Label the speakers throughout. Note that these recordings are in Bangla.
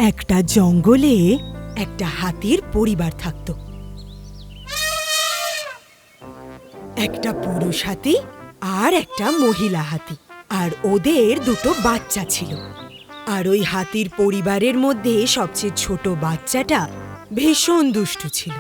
Speaker 1: একটা জঙ্গলে একটা হাতির পরিবার থাকত। একটা পুরুষ হাতি আর একটা মহিলা হাতি, আর ওদের দুটো বাচ্চা ছিল। আর ওই হাতির পরিবারের মধ্যে সবচেয়ে ছোট বাচ্চাটা ভীষণ দুষ্টু ছিল।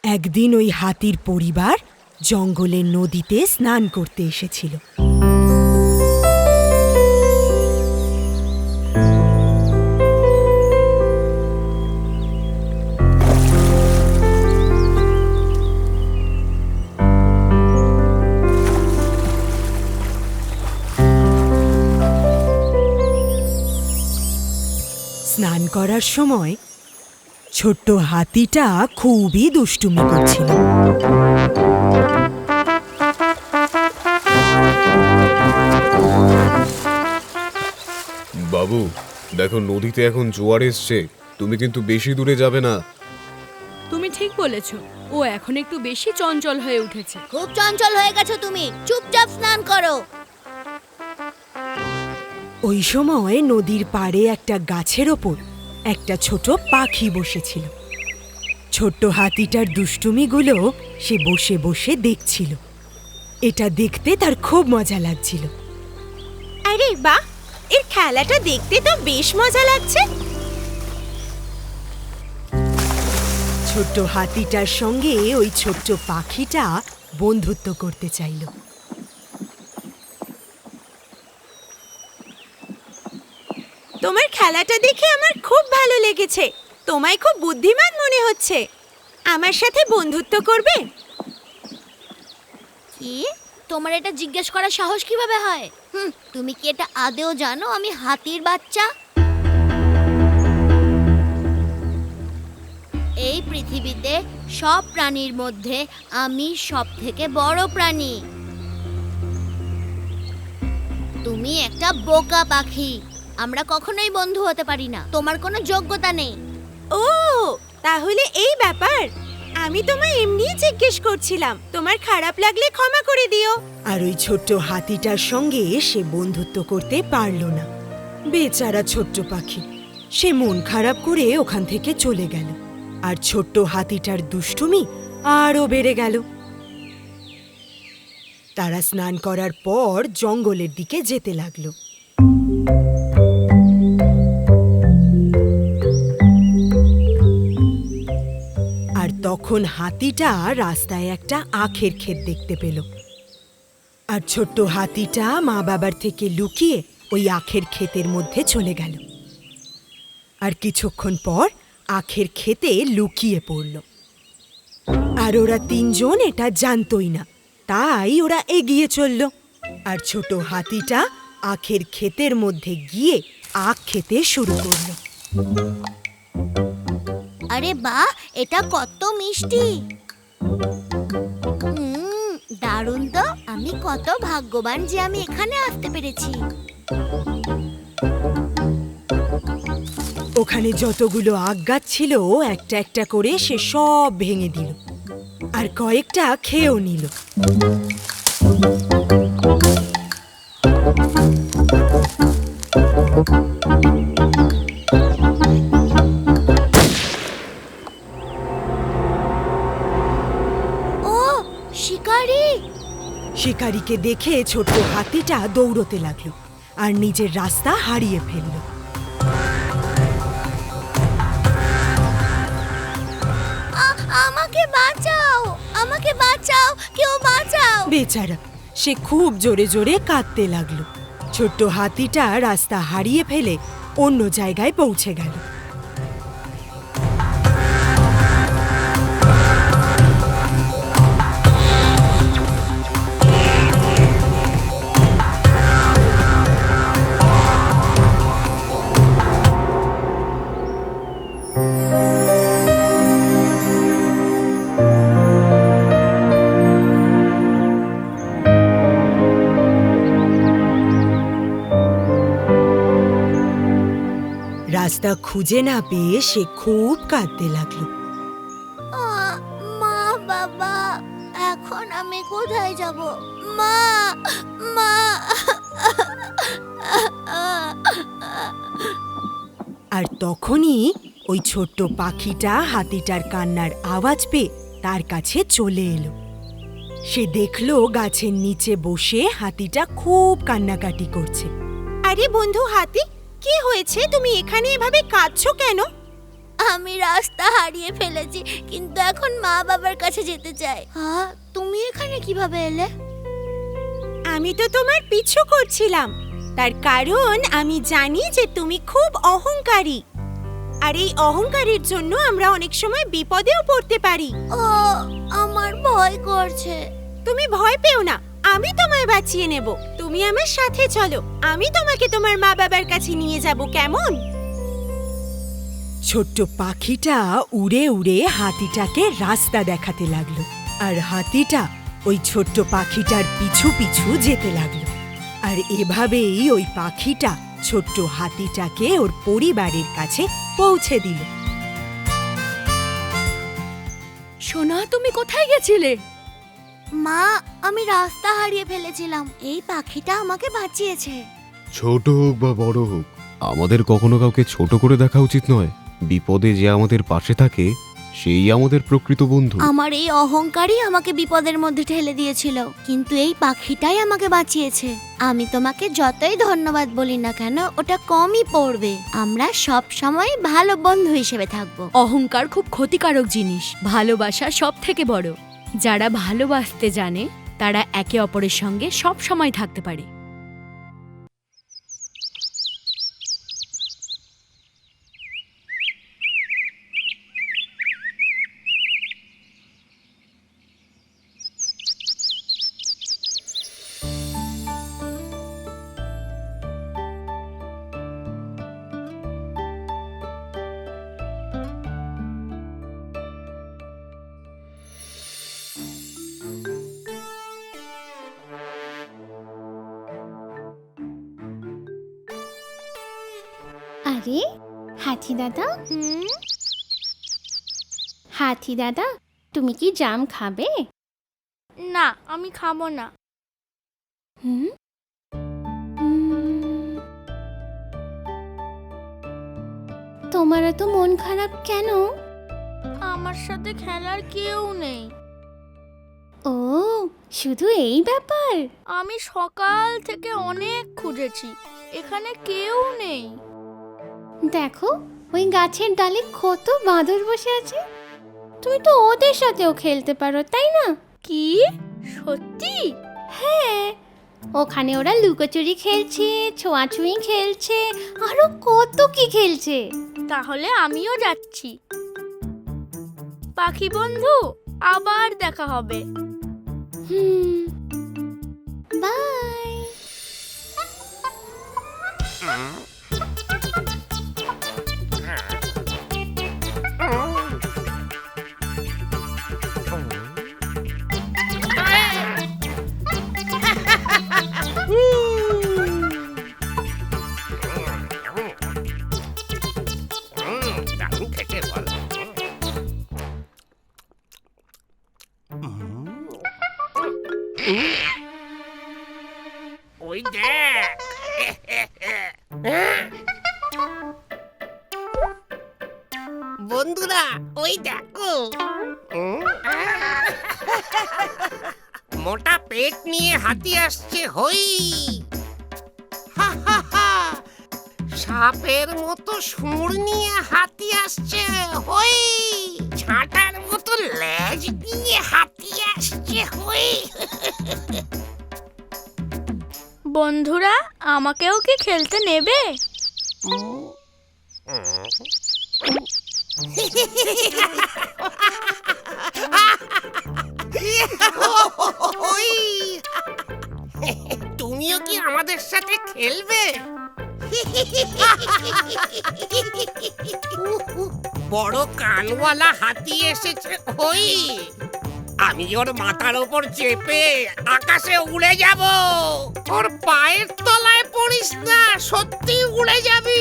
Speaker 1: একদিন ওই হাতির পরিবার জঙ্গলের নদীতে স্নান করতে এসেছিল। স্নান করার সময় ছোট্ট হাতিটা খুবই দুষ্টুমি করছিল।
Speaker 2: বাবু, দেখো নদীতে এখন জোয়ার এসছে, তুমি কিন্তু বেশি দূরে যাবে না।
Speaker 3: তুমি ঠিক বলেছো, ও এখন একটু বেশি চঞ্চল হয়ে উঠেছে।
Speaker 4: খুব চঞ্চল হয়ে গেছো তুমি, চুপচাপ স্নান করো।
Speaker 1: ওই সময় নদীর পাড়ে একটা গাছের ওপর একটা ছোট পাখি বসেছিল। ছোট্ট হাতিটার দুষ্টুমিগুলো সে বসে বসে দেখছিল। এটা দেখতে তার খুব মজা লাগছিল।
Speaker 5: আরে বাহ, এর খেলাটা দেখতে তো বেশ মজা লাগছে।
Speaker 1: ছোট্ট হাতিটার সঙ্গে ওই ছোট্ট পাখিটা বন্ধুত্ব করতে চাইল।
Speaker 5: তোমার খেলাটা দেখে আমার খুব ভালো লেগেছে। তোমায় খুব বুদ্ধিমান মনে হচ্ছে। আমার সাথে বন্ধুত্ব করবে?
Speaker 4: কি? তোমার এটা জিজ্ঞেস করার সাহস কিভাবে হয়? তুমি কি এটা আদেও জানো আমি হাতির বাচ্চা? এই পৃথিবীতে সব প্রাণীর মধ্যে আমি সবথেকে বড় প্রাণী। তুমি একটা বোকা পাখি। আমরা কখনোই বন্ধু হতে পারি না, তোমার কোনো যোগ্যতা নেই।
Speaker 5: ও, তাহলে এই ব্যাপার। আমি তোমায় এমনিই জিজ্ঞেস করছিলাম। তোমার খারাপ লাগলে ক্ষমা করে দিও।
Speaker 1: আর ওই ছোট্ট হাতিটার সঙ্গে সে বন্ধুত্ব করতে পারল না। বেচারা ছোট্ট পাখি, সে মন খারাপ করে ওখান থেকে চলে গেল। আর ছোট্ট হাতিটার দুষ্টুমি আরও বেড়ে গেল। তারা স্নান করার পর জঙ্গলের দিকে যেতে লাগলো। আর তখন হাতিটা রাস্তায় একটা আখের ক্ষেত দেখতে পেল। আর ছোট্ট হাতিটা মা বাবার থেকে লুকিয়ে ওই আখের ক্ষেতের মধ্যে চলে গেল। আর কিছুক্ষণ পর আখের ক্ষেতে লুকিয়ে পড়ল। আর ওরা তিনজন এটা জানতই না, তাই ওরা এগিয়ে চলল। আর ছোট হাতিটা আখের ক্ষেতের মধ্যে গিয়ে আখ খেতে শুরু করলো।
Speaker 4: আরে বাহ, এটা কত মিষ্টি! দারুণ তো! আমি কত ভাগ্যবান যে আমি এখানে আসতে পেরেছি।
Speaker 1: ওখানে যতগুলো আখ গাছ ছিল একটা একটা করে সে সব ভেঙে দিল, আর কয়েকটা খেয়েও নিল।
Speaker 4: ও, শিকারী!
Speaker 1: শিকারীকে দেখে ছোট্ট হাতিটা দৌড়তে লাগলো আর নিজের রাস্তা হারিয়ে ফেলল।
Speaker 4: আমাকে বাঁচাও! আমাকে বাঁচাও! কেউ বাঁচাও!
Speaker 1: বেচারা, সে খুব জোরে জোরে কাঁদতে লাগলো। ছোট্ট হাতিটা রাস্তা হারিয়ে ফেলে অন্য জায়গায় পৌঁছে গেল। রাস্তা খুঁজে না পেয়ে সে খুব কাঁদতে লাগলো।
Speaker 4: মা বাবা, এখন আমি কোথায় যাব? মা, মা।
Speaker 1: আর তখনই ওই ছোট্ট পাখিটা হাতিটার কান্নার আওয়াজ পেয়ে তার কাছে চলে এলো। সে দেখলো গাছের নিচে বসে হাতিটা খুব কান্নাকাটি করছে।
Speaker 5: আরে বন্ধু হাতি, কি হয়েছে? তুমি এখানে এভাবে কাঁদছো কেন?
Speaker 4: আমি রাস্তা হারিয়ে ফেলেছি, কিন্তু এখন মা বাবার কাছে যেতে চাই। হ্যাঁ, তুমি এখানে কিভাবে এলে?
Speaker 5: আমি তো তোমার পিছু করছিলাম, তার কারণ আমি জানি যে তুমি খুব অহংকারী। আর এই অহংকারের জন্য আমরা অনেক সময় বিপদেও পড়তে পারি।
Speaker 4: ও, আমার ভয় করছে।
Speaker 5: তুমি ভয় পেও না, আমি তোমায় বাঁচিয়ে নেব। তুমি আমার সাথে চলো, আমি তোমাকে তোমার মা বাবার কাছে নিয়ে যাব, কেমন?
Speaker 1: ছোট্ট পাখিটা উড়ে উড়ে হাতিটাকে রাস্তা দেখাতে লাগলো, আর হাতিটা ওই ছোট্ট পাখিটার পিছু পিছু যেতে লাগলো। আর এভাবেই ওই পাখিটা ছোট্ট হাতিটাকে ওর পরিবারের কাছে পৌঁছে দিল।
Speaker 3: সোনা, তুমি কোথায় গেছিলে?
Speaker 4: মা, আমি রাস্তা হারিয়ে ফেলেছিলাম, এই পাখিটা আমাকে বাঁচিয়েছে।
Speaker 2: ছোট হোক বা বড় হোক, আমাদের কখনো কাউকে ছোট করে দেখা উচিত নয়। বিপদে যে আমাদের পাশে থাকে সেই আমাদের প্রকৃত বন্ধু।
Speaker 4: আমার এই অহংকারই আমাকে বিপদের মধ্যে ঠেলে দিয়েছিল, কিন্তু এই পাখিটাই আমাকে বাঁচিয়েছে। আমি তোমাকে যতই ধন্যবাদ বলি না কেন, ওটা কমই পড়বে। আমরা সব সময় ভালো বন্ধু হিসেবে থাকবো।
Speaker 3: অহংকার খুব ক্ষতিকারক জিনিস। ভালোবাসা সব থেকে বড়। যারা ভালোবাসতে জানে তারা একে অপরের সঙ্গে সব সময় থাকতে পারে।
Speaker 6: আরে হাতি দাদা, হাতি দাদা, তুমি কি জাম খাবে?
Speaker 4: না, আমি খাবো না।
Speaker 6: হুম? তোমার এত মন খারাপ কেন?
Speaker 4: আমার সাথে খেলার কেউ নেই।
Speaker 6: ও, শুধু এই ব্যাপার?
Speaker 4: আমি সকাল থেকে অনেক খুঁজেছি, এখানে কেউ নেই।
Speaker 6: দেখো, ওই গাছের ডালে কত বাঁদর বসে আছে। তুমি তো ওদের সাথেও খেলতে পারো, তাই না?
Speaker 4: কি সত্যি?
Speaker 6: হ্যাঁ, ওখানে ওরা লুকোচুরি খেলছে, ছোঁয়াছুঁয়ি খেলছে, আরো কত কি খেলছে।
Speaker 4: তাহলে আমিও যাচ্ছি। পাখি বন্ধু, আবার দেখা হবে।
Speaker 6: বাই।
Speaker 7: ওই দেখ, বন্ধুরা, ওই দেখো, মোটা পেট নিয়ে হাতি আসছে। হই, হা হা হা, সাপের মতো সুর নিয়ে হাতি আসছে। হই, ছাটার মতো লেজ দিয়ে হাতি আসছে। হই,
Speaker 4: বন্ধুরা, আমাকেও কি খেলতে নেবে?
Speaker 7: তুমিও কি আমাদের সাথে খেলবে? বড় কানওয়ালা হাতি এসেছে। হই, আমি ওর মাথার ওপর চেপে আকাশে উড়ে যাব, ওর পায়ের তলায় পড়িস না, সত্যি উড়ে যাবি।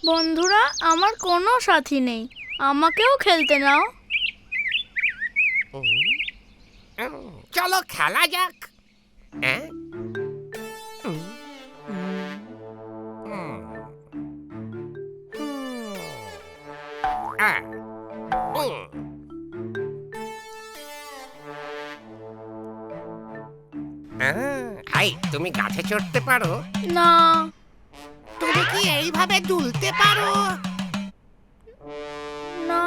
Speaker 8: বন্ধুরা, আমার কোনো সাথী নেই, আমাকেও খেলতে নাও।
Speaker 7: চলো খেলা যাক। হ্যাঁ? এই, তুমি গাছে চড়তে পারো?
Speaker 8: না।
Speaker 7: তুমি কি এইভাবে দুলতে পারো?
Speaker 8: না।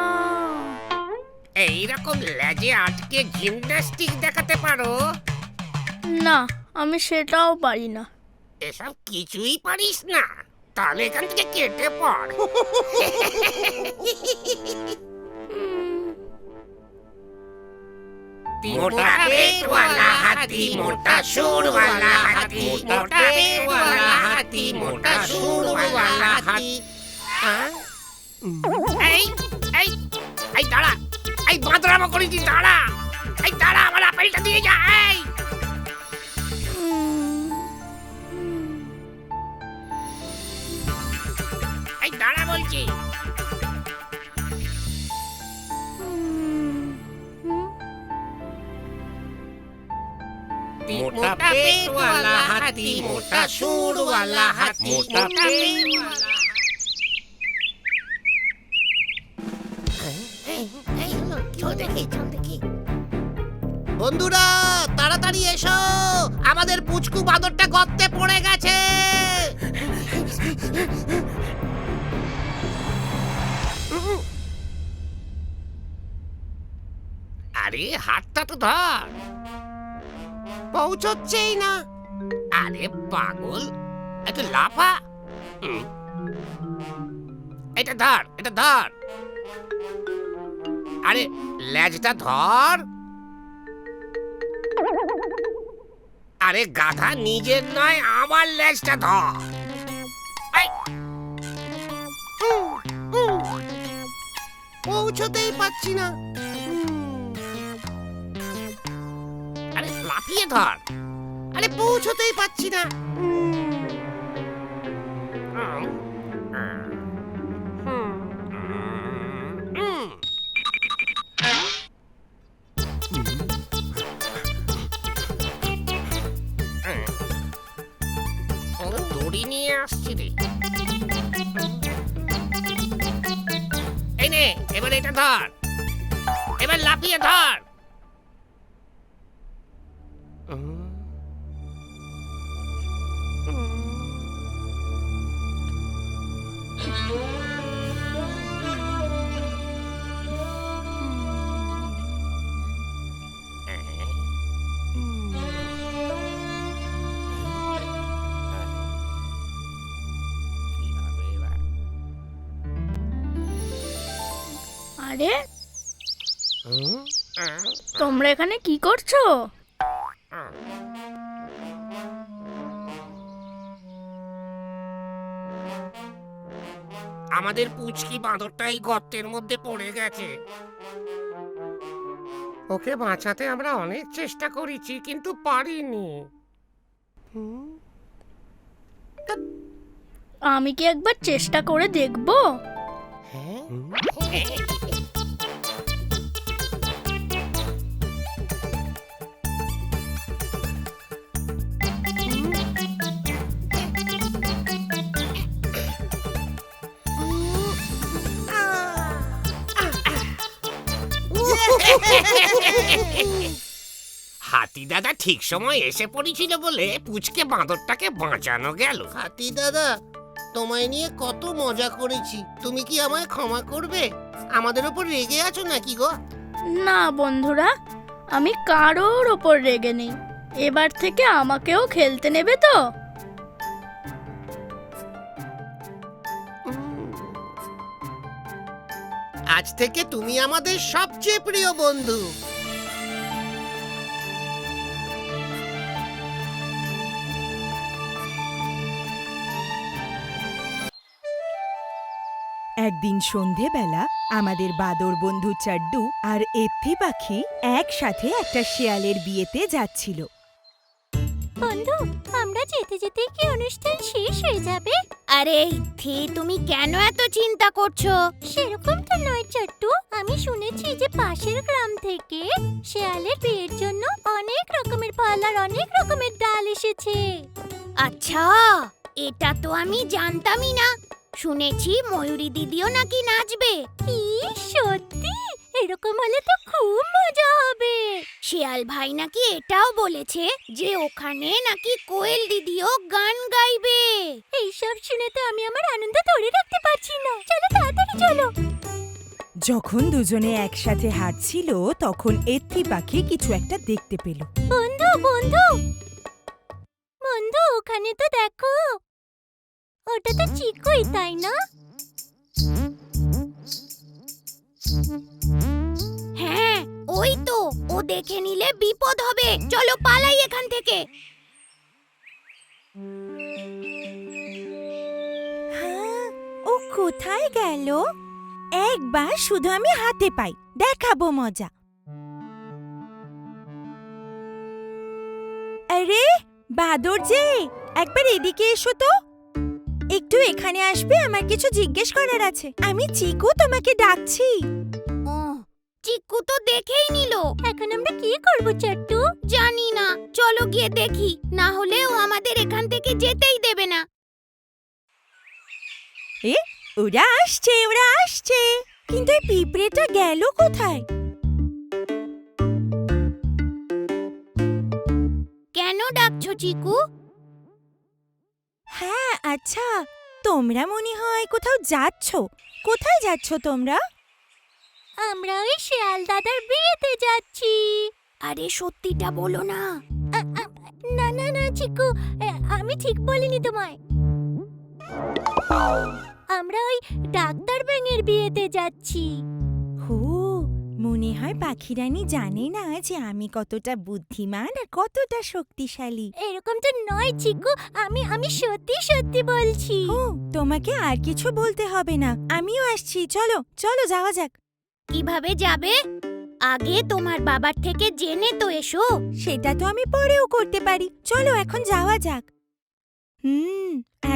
Speaker 7: এইরকম লেজে আটকে জিমন্যাস্টিক দেখাতে পারো?
Speaker 8: না, আমি সেটাও পারি না।
Speaker 7: এসব কিছুই পারিস না? তাহলে এখান থেকে কেটে পড়। মোটা পেটওয়ালা হাতি, মোটা সুরওয়ালা হাতি, মোটা পেটওয়ালা হাতি, মোটা সুরওয়ালা হাতি। এই এই এই দাঁড়া, এই বাঁদরামো করেছি, দাঁড়া, এই দাঁড়া, আমার আপেলটা দিয়ে যা। এই দাঁড়া বলছি। মোটা পেটওয়ালা হাতি, মোটা সুরওয়ালা হাতি, মোটা পেটওয়ালা। বন্ধুরা, তাড়াতাড়ি এসো, আমাদের পুচকু বাঁদরটা গর্তে পড়ে গেছে। আরে হাতটা তো ধর, পৌঁছচ্ছেই না। আরে পাগল, একটু লাফা। এটা ধর, এটা ধর। আরে লেজটা ধর। আরে গাধা, নিজের নয় আমার লেজটা ধর। পৌঁছতেই পাচ্ছি না। আরে লাফিয়ে ধর। আরে পৌঁছতেই পাচ্ছি না। দড়ি নিয়ে আসছি রে। এই নে, এবার এটা ধর, এবার লাফিয়ে ধর।
Speaker 8: আরে, তোমরা এখানে কি করছো?
Speaker 7: আমাদের পুচকি বাঁদরটাই গর্তের মধ্যে পড়ে গেছে। ওকে বাঁচাতে আমরা অনেক চেষ্টা করেছি, কিন্তু পারিনি।
Speaker 8: আমি কি একবার চেষ্টা করে দেখবো?
Speaker 7: হাতি দাদা ঠিক সময় এসে পড়েছিল বলে পুচকে বাঁদরটাকে বাঁচানো গেল।
Speaker 9: হাতি দাদা, তোমায় নিয়ে কত মজা করেছি, তুমি কি আমায় ক্ষমা করবে? আমাদের ওপর রেগে আছো নাকি গো?
Speaker 8: না বন্ধুরা, আমি কারোর ওপর রেগে নেই। এবার থেকে আমাকেও খেলতে নেবে তো?
Speaker 9: আজ থেকে তুমি আমাদের সবচেয়ে প্রিয় বন্ধু।
Speaker 1: একদিন সন্ধেবেলা আমাদের বাদর বন্ধু চাড্ডু আর এত্থি পাখি একসাথে একটা শেয়ালের বিয়েতে যাচ্ছিল।
Speaker 4: বন্ধু, আমরা যেতে যেতে কি অনুষ্ঠান শেষ হয়ে যাবে? আরে থে, তুমি কেন এত চিন্তা করছো? সেরকম তো নয় চাট্টু, আমি শুনেছি যে পাশের গ্রাম থেকে শেয়ালের বিয়ের জন্য অনেক রকমের ফল আর অনেক রকমের ডাল এসেছে। আচ্ছা, এটা তো আমি জানতামই না। শুনেছি ময়ূরী দিদিও নাকি নাচবে। কি সত্যি? এরকম হলে তো খুব মজা হবে। শিয়াল ভাই নাকি এটাও বলেছে যে ওখানে নাকি কোয়েল দিদিও গান গাইবে। এইসব শুনে তো আমি আমার আনন্দ ধরে রাখতে পারছি না। চলো তাড়াতাড়ি চলো।
Speaker 1: যখন দুজনে একসাথে হাঁটছিল তখন এত্থি পাখি কিছু একটা দেখতে পেল।
Speaker 4: বন্ধু বন্ধু বন্ধু, ওখানে তো দেখো, ওটা তো চিকুই, তাই না? হ্যাঁ, ওই তো। ও দেখে নিলে বিপদ হবে। চলো পালাই এখান থেকে।
Speaker 1: ও কোথায় গেল? একবার শুধু আমি হাতে পাই, দেখাবো মজা। আরে বাদর যে, একবার এদিকে এসো তো। একটু এখানে আসবে, আমার কিছু জিজ্ঞেস করার আছে। আমি চিকু তোমাকে ডাকছি।
Speaker 4: চিকু তো দেখেই নিল। এখন আমরা কি করব চাট্টু? জানি না, চলো গিয়ে দেখি। না হলে ও আমাদের এখান থেকে যেতেই দেবে না।
Speaker 1: ওরা আসছে, ওরা আসছে। কিন্তু এই পিঁপড়েটা গেল কোথায়?
Speaker 4: কেন ডাকছো চিকু?
Speaker 1: হ্যাঁ আচ্ছা, তোমরা মনে হয় কোথাও যাচ্ছ। কোথায় যাচ্ছ তোমরা?
Speaker 4: আমরা ওই শেয়াল দাদার বিয়েতে যাচ্ছি। আরে সত্যিটা বলো না। না না না চিকু, আমি ঠিক বলিনি তোমায়। আমরা ওই ডাক্তার ব্যাঙের বিয়েতে যাচ্ছি।
Speaker 1: হো, মনে হয় পাখিরানী জানে না যে আমি কতটা বুদ্ধিমান আর কতটা শক্তিশালী।
Speaker 4: এরকম তো নয় চিকু, আমি সত্যি সত্যি বলছি।
Speaker 1: ও, তোমাকে আর কিছু বলতে হবে না, আমিও আসছি। চলো চলো যাওয়া যাক।
Speaker 4: কিভাবে যাবে? আগে তোমার বাবার থেকে জেনে তো এসো।
Speaker 1: সেটা তো আমি পরেও করতে পারি। চলো এখন যাওয়া যাক।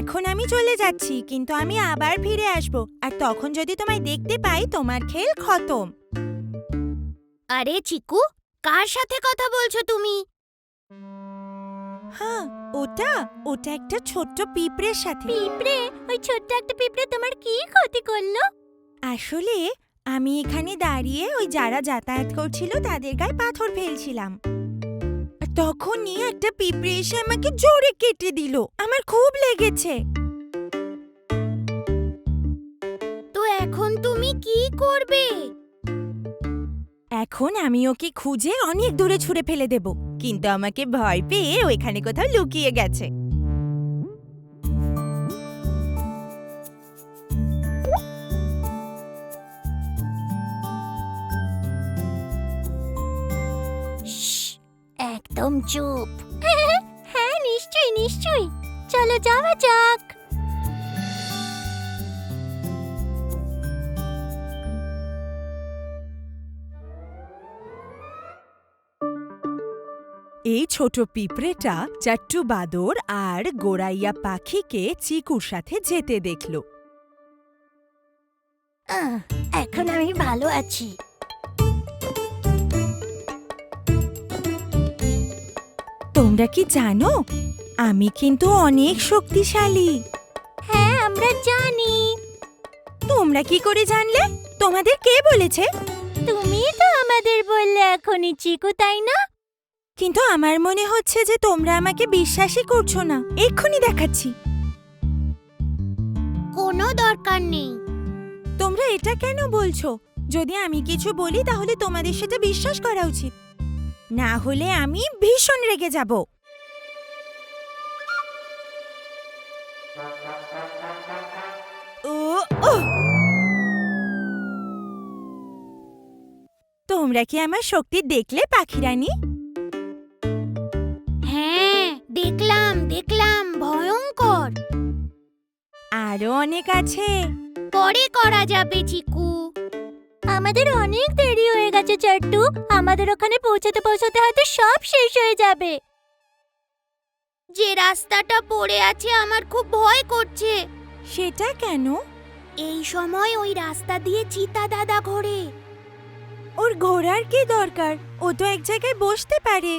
Speaker 1: এখন আমি চলে যাচ্ছি, কিন্তু আমি আবার ফিরে আসব। আর তখন যদি তোমায় দেখতে পাই, তোমার খেল খতম।
Speaker 4: আরে চিকু, কার সাথে কথা বলছো তুমি?
Speaker 1: হ্যাঁ, ওটা একটা ছোট্ট পিঁপড়ের সাথে।
Speaker 4: পিঁপড়ে? ওই ছোট্ট একটা পিঁপড়ে তোমার কি ক্ষতি করলো?
Speaker 1: আসলে আমি এখানে দাঁড়িয়ে ওই যারা যাতায়াত করছিল তাদের গায়ে পাথর ফেলছিলাম। আর তখনই একটা পিঁপড়ে এসে আমাকে জোরে কেটে দিল। আমার খুব লেগেছে।
Speaker 4: তো এখন তুমি কি করবে?
Speaker 1: এখন আমি ওকে খুঁজে অনেক দূরে ছুঁড়ে ফেলে দেব, কিন্তু আমাকে ভয় পেয়ে ওইখানে কোথাও লুকিয়ে গেছে।
Speaker 4: একদম চুপ। হ্যাঁ নিশ্চয়ই নিশ্চয়ই, চলো যাওয়া যাক।
Speaker 1: এই ছোট পিঁপড়েটা চাট্টু বাদর আর গোড়াইয়া পাখিকে চিকুর সাথে যেতে দেখল।
Speaker 4: এখন আমি ভালো আছি।
Speaker 1: তোমরা কি জানো, আমি কিন্তু অনেক শক্তিশালী।
Speaker 4: হ্যাঁ আমরা জানি।
Speaker 1: তোমরা কি করে জানলে? তোমাদের কে বলেছে?
Speaker 4: তুমি তো আমাদের বললে এখনই চিকু, তাই না?
Speaker 1: কিন্তু আমার মনে হচ্ছে যে তোমরা আমাকে বিশ্বাসই করছো না। এক্ষুনি দেখাচ্ছি।
Speaker 4: কোনো দরকার নেই।
Speaker 1: তোমরা এটা কেন বলছো? যদি আমি কিছু বলি তাহলে তোমাদের সেটা বিশ্বাস করা উচিত, না হলে আমি ভীষণ রেগে যাব। তোমরা কি আমার শক্তি দেখলে পাখিরানী?
Speaker 4: হ্যাঁ দেখলাম দেখলাম, ভয়ঙ্কর।
Speaker 1: আরো অনেক আছে।
Speaker 4: পরে করা যাবে চিকু। আমাদের অনেক দেরি হয়ে গেছে চাট্টু, আমাদের ওখানে পৌঁছাতে পৌঁছাতে হয়তো সব শেষ হয়ে যাবে। যে রাস্তাটা পড়ে আছে আমার খুব ভয় করছে।
Speaker 5: সেটা কেন?
Speaker 4: এই সময় ওই রাস্তা দিয়ে চিতা দাদা ঘোরে।
Speaker 5: ওর ঘোড়ার কি দরকার? ও তো এক জায়গায় বসতে পারে।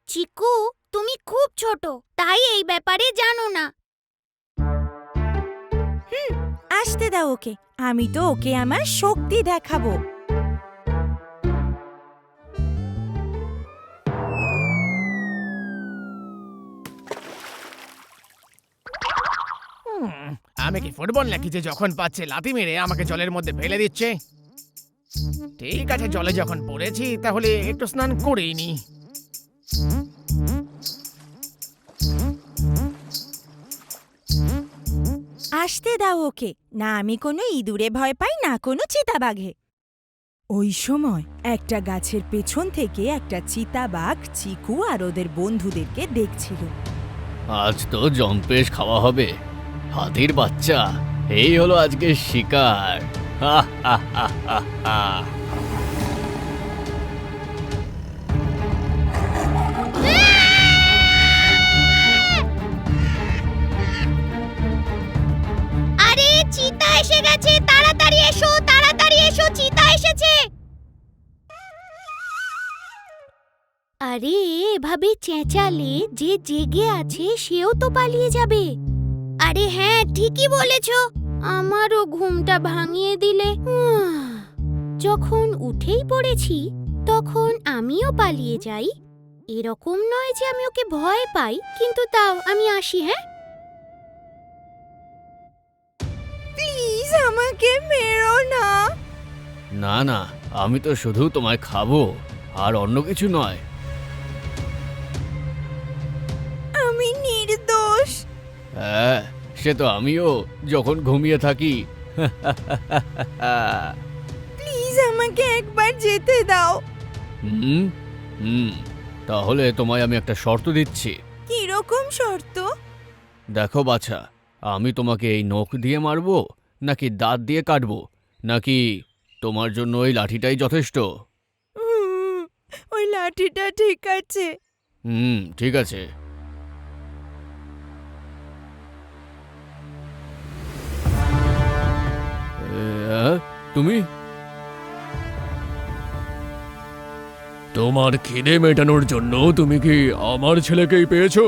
Speaker 4: চিকু, তুমি খুব ছোট, তাই এই ব্যাপারে জানো না।
Speaker 5: আসতে দাও ওকে, আমি তো ওকে আমার শক্তি দেখাবো।
Speaker 10: আমি কি ফুটবল নাকি যে যখন পাচ্ছে লাথি মেরে আমাকে জলের মধ্যে ফেলে দিচ্ছে? ঠিক আছে, জলে যখন পড়েছি তাহলে একটু স্নান করেই নি।
Speaker 5: আসতে দাও ওকে, না আমি কোনো ইঁদুরে ভয় পাই না কোনো চিতাবাঘে। ওই সময় একটা গাছের পেছন থেকে একটা চিতাবাঘ চিকু আর ওদের বন্ধুদেরকে দেখছিল।
Speaker 11: আজ তো জম্পেশ খাওয়া হবে। হাতির বাচ্চা, এই হলো আজকের শিকার। হা হা হা হা হা।
Speaker 4: আরে চিতা এসে গেছে, তাড়াতাড়ি এসো, তাড়াতাড়ি এসো, চিতা এসেছে। আরে এভাবে চেঁচালে যে জেগে আছে সেও তো পালিয়ে যাবে। আরে হ্যাঁ, ঠিকই বলেছ, আমারও ঘুমটা ভাঙিয়ে দিলে। যখন উঠেই পড়েছি তখন আমিও পালিয়ে যাই। এরকম নয় যে আমি ওকে ভয় পাই, কিন্তু তাও আমি আসি। হ্যাঁ,
Speaker 5: প্লিজ আমাকে মেরো না।
Speaker 11: না না, আমি তো শুধু তোমায় খাবো, আর অন্য কিছু নয়।
Speaker 5: আমি নির্দোষ।
Speaker 11: হ্যাঁ, সে তো আমিও যখন ঘুমিয়ে থাকি।
Speaker 5: প্লিজ আমাকে একবার যেতে দাও।
Speaker 11: হুম হুম, তাহলে তোমায় আমি একটা শর্ত দিচ্ছি।
Speaker 5: কিরকম শর্ত?
Speaker 11: দেখো বাছা, আমি তোমাকে এই নখ দিয়ে মারবো, নাকি দাঁত দিয়ে কাটবো, নাকি তোমার জন্য ওই লাঠিটাই যথেষ্ট?
Speaker 5: ওই লাঠিটা ঠিক আছে।
Speaker 11: ঠিক আছে। তুমি
Speaker 12: তোমার খিদে মেটানোর জন্য তুমি কি আমার ছেলেকেই পেয়েছো?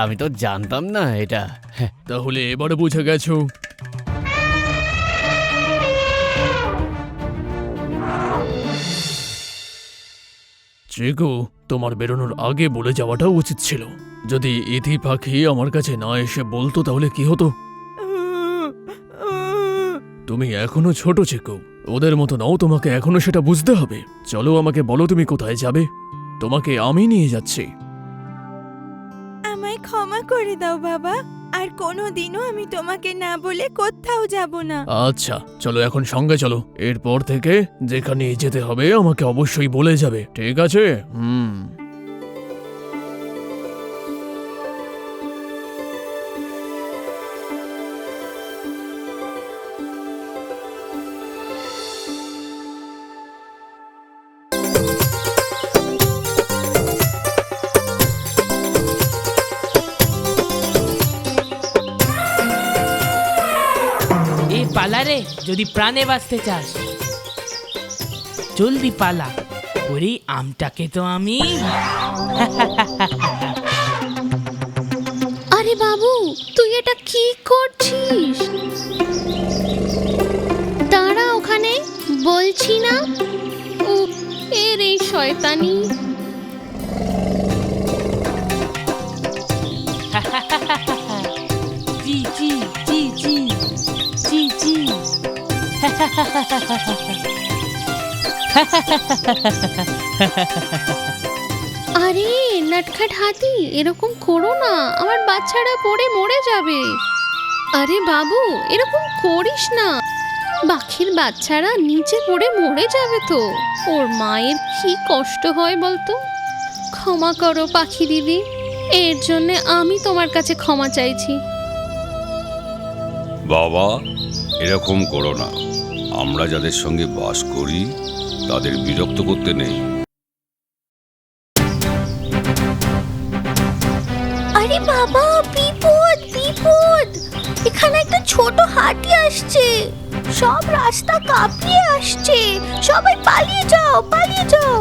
Speaker 11: আমি তো জানতাম না এটা।
Speaker 12: তাহলে এবারে বুঝে গেছো। চিকু, তোমার বেরোনোর আগে বলে যাওয়াটা উচিত ছিল। যদি ইতি পাখি আমার কাছে না এসে বলতো তাহলে কি হতো? তুমি এখনো ছোট চিকু, ওদের মতো নাও, তোমাকে এখনো সেটা বুঝতে হবে। চলো আমাকে বলো তুমি কোথায় যাবে, তোমাকে আমি নিয়ে যাচ্ছি।
Speaker 5: আমায় ক্ষমা করে দাও বাবা, আর কোনোদিনও আমি তোমাকে না বলে কোথাও যাব না।
Speaker 12: আচ্ছা চলো এখন সঙ্গে চলো, এরপর থেকে যেখানে যেতে হবে আমাকে অবশ্যই বলে যাবে, ঠিক আছে?
Speaker 13: পালা রে, যদি প্রাণে বাঁচতে চাস জলদি পালা। ওরে আমটাকে তো আমি।
Speaker 6: আরে বাবু, তুই এটা কি করছিস? দাঁড়া ওখানে, বলছি না। ও এর এই শয়তানি।
Speaker 13: জি জি জি জি জি জি।
Speaker 6: আরে নটখাট হাতি, এরকম করো না, আমার বাচ্চারা পড়ে মরে যাবে। আরে বাবু, এরকম করিস না, পাখির বাচ্চারা নিচে পড়ে মরে যাবে তো। ওর মায়ের কি কষ্ট হয় বলতো। ক্ষমা করো পাখি দিদি, এর জন্যে আমি তোমার কাছে ক্ষমা চাইছি।
Speaker 14: বাবা, এরকম করো না। আমরা যাদের সঙ্গে বাস করি তাদের বিরক্ত করতে নেই।
Speaker 4: আরে বাবা, বিপদ বিপদ! এখানে একটা ছোট হাতি আসছে, সব রাস্তা কাঁপিয়ে আসছে। সবাই পালিয়ে যাও, পালিয়ে যাও।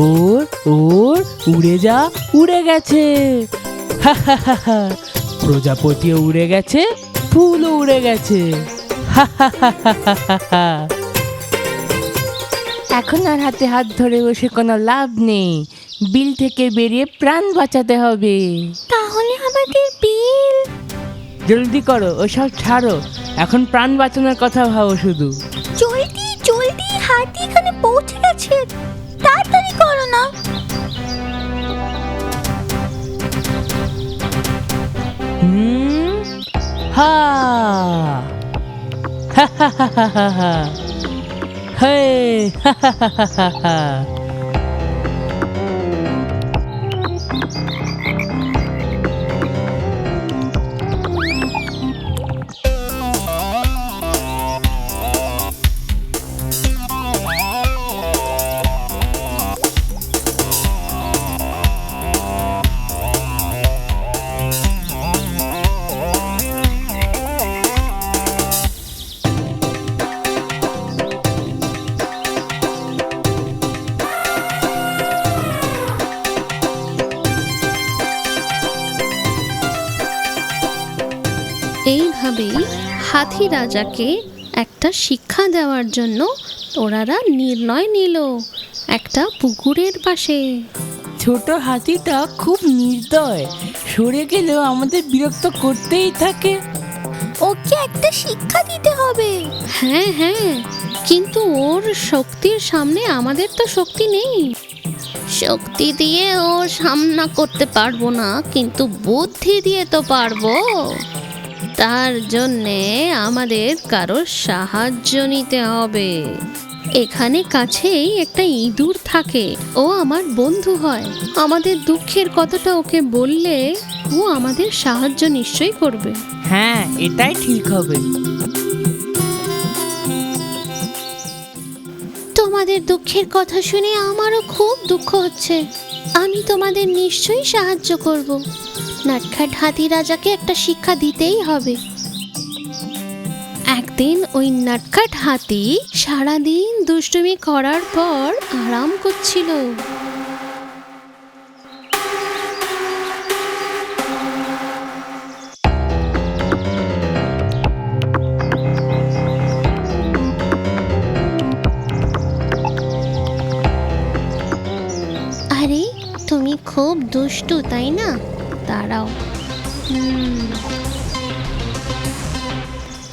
Speaker 13: ওর ওর উড়ে যা, উড়ে গেছে। প্রজাপতিও উড়ে গেছে, ফুলও উড়ে গেছে। এখন আর হাতে হাত ধরে বসে কোনো লাভ নেই, বিল থেকে বেরিয়ে প্রাণ বাঁচাতে হবে।
Speaker 4: তাহলে আমাদের বিল?
Speaker 13: জলদি করো, ওসব ছাড়ো, এখন প্রাণ বাঁচানোর কথা ভাবো শুধু।
Speaker 4: জলদি জলদি, হাতি এখানে পৌঁছে গেছে, তাড়াতাড়ি করো না।
Speaker 13: হা হা হা হা হা হা, হে হা হা হা হা হা।
Speaker 6: এইভাবেই হাতি রাজাকে একটা শিক্ষা দেওয়ার জন্য ওনারা নির্ণয় নিল একটা পুকুরের পাশে।
Speaker 13: ছোট হাতিটা খুব নির্দয়, সরে গেলেও আমাদের বিরক্ত করতেই থাকে।
Speaker 4: ওকে একটা শিক্ষা দিতে হবে।
Speaker 6: হ্যাঁ হ্যাঁ, কিন্তু ওর শক্তির সামনে আমাদের তো শক্তি নেই। শক্তি দিয়ে ওর সামনা করতে পারবো না, কিন্তু বুদ্ধি দিয়ে তো পারবো। তার জন্যে আমাদের কারোর সাহায্য নিতে হবে। এখানে কাছেই একটা ইঁদুর থাকে, ও আমার বন্ধু হয়। আমাদের দুঃখের কথাটা ওকে বললে ও আমাদের সাহায্য নিশ্চয়ই করবে।
Speaker 13: হ্যাঁ, এটাই ঠিক হবে।
Speaker 6: তোমাদের দুঃখের কথা শুনে আমারও খুব দুঃখ হচ্ছে। আমি তোমাদের নিশ্চয়ই সাহায্য করব। নটখাট হাতি রাজাকে একটা শিক্ষা দিতেই হবে। একদিন ওই নটখাট হাতি সারাদিন দুষ্টুমি করার পর আরাম করছিল। আরে, তুমি খুব দুষ্টু তাই না? দাঁড়াও,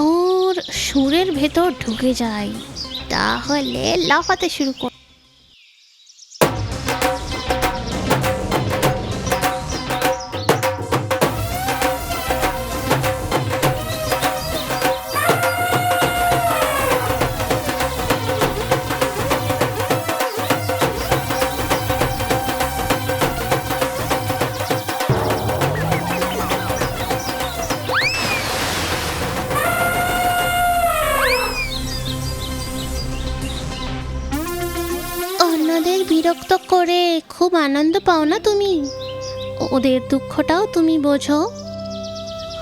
Speaker 6: ওর সুরের ভেতর ঢুকে যায়, তাহলে লাফাতে শুরু কর। অন্যদের বিরক্ত করে খুব আনন্দ পাও না তুমি? ওদের দুঃখটাও তুমি বোঝো।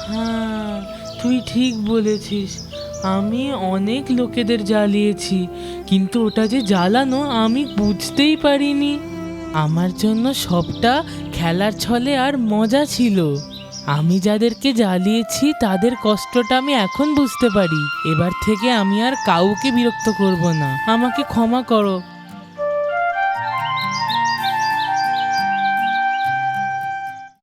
Speaker 13: হ্যাঁ, তুই ঠিক বলেছিস। আমি অনেক লোকেদের জ্বালিয়েছি, কিন্তু ওটা যে জ্বালানো আমি বুঝতেই পারিনি। আমার জন্য সবটা খেলার ছলে আর মজা ছিল। আমি যাদেরকে জ্বালিয়েছি তাদের কষ্টটা আমি এখন বুঝতে পারি। এবার থেকে আমি আর কাউকে বিরক্ত করব না। আমাকে ক্ষমা করো।